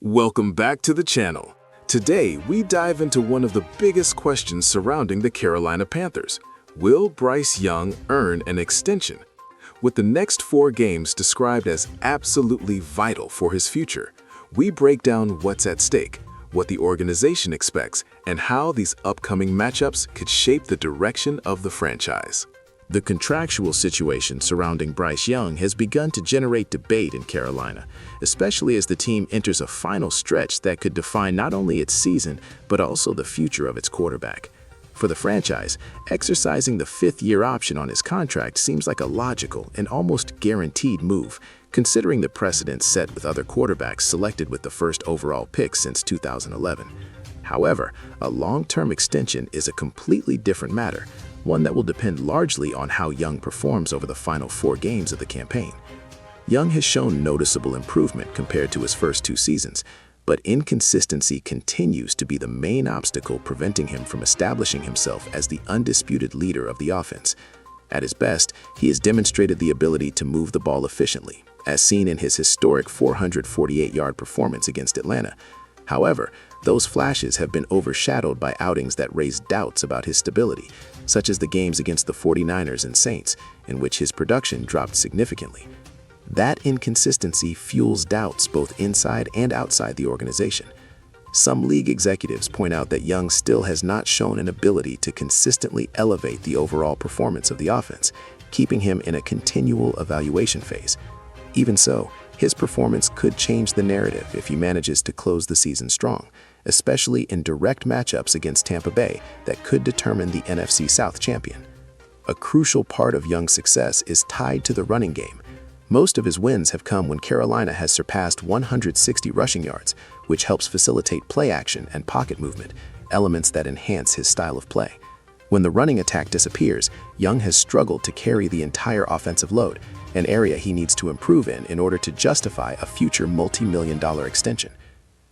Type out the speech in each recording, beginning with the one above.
Welcome back to the channel. Today, we dive into one of the biggest questions surrounding the Carolina Panthers. Will Bryce Young earn an extension? With the next 4 games described as absolutely vital for his future, we break down what's at stake, what the organization expects, and how these upcoming matchups could shape the direction of the franchise. The contractual situation surrounding Bryce Young has begun to generate debate in Carolina, especially as the team enters a final stretch that could define not only its season, but also the future of its quarterback. For the franchise, exercising the 5th-year option on his contract seems like a logical and almost guaranteed move, considering the precedent set with other quarterbacks selected with the first overall pick since 2011. However, a long-term extension is a completely different matter, one that will depend largely on how Young performs over the final 4 games of the campaign. Young has shown noticeable improvement compared to his first 2 seasons, but inconsistency continues to be the main obstacle preventing him from establishing himself as the undisputed leader of the offense. At his best, he has demonstrated the ability to move the ball efficiently, as seen in his historic 448-yard performance against Atlanta. However, those flashes have been overshadowed by outings that raise doubts about his stability, such as the games against the 49ers and Saints, in which his production dropped significantly. That inconsistency fuels doubts both inside and outside the organization. Some league executives point out that Young still has not shown an ability to consistently elevate the overall performance of the offense, keeping him in a continual evaluation phase. Even so, his performance could change the narrative if he manages to close the season strong, especially in direct matchups against Tampa Bay that could determine the NFC South champion. A crucial part of Young's success is tied to the running game. Most of his wins have come when Carolina has surpassed 160 rushing yards, which helps facilitate play action and pocket movement, elements that enhance his style of play. When the running attack disappears, Young has struggled to carry the entire offensive load, an area he needs to improve in order to justify a future multi-million-dollar extension.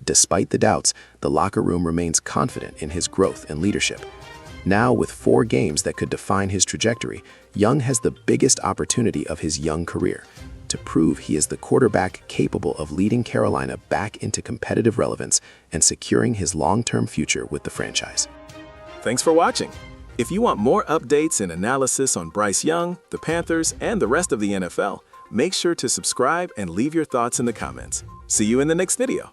Despite the doubts, the locker room remains confident in his growth and leadership. Now, with 4 games that could define his trajectory, Young has the biggest opportunity of his young career to prove he is the quarterback capable of leading Carolina back into competitive relevance and securing his long-term future with the franchise. Thanks for watching. If you want more updates and analysis on Bryce Young, the Panthers, and the rest of the NFL, make sure to subscribe and leave your thoughts in the comments. See you in the next video.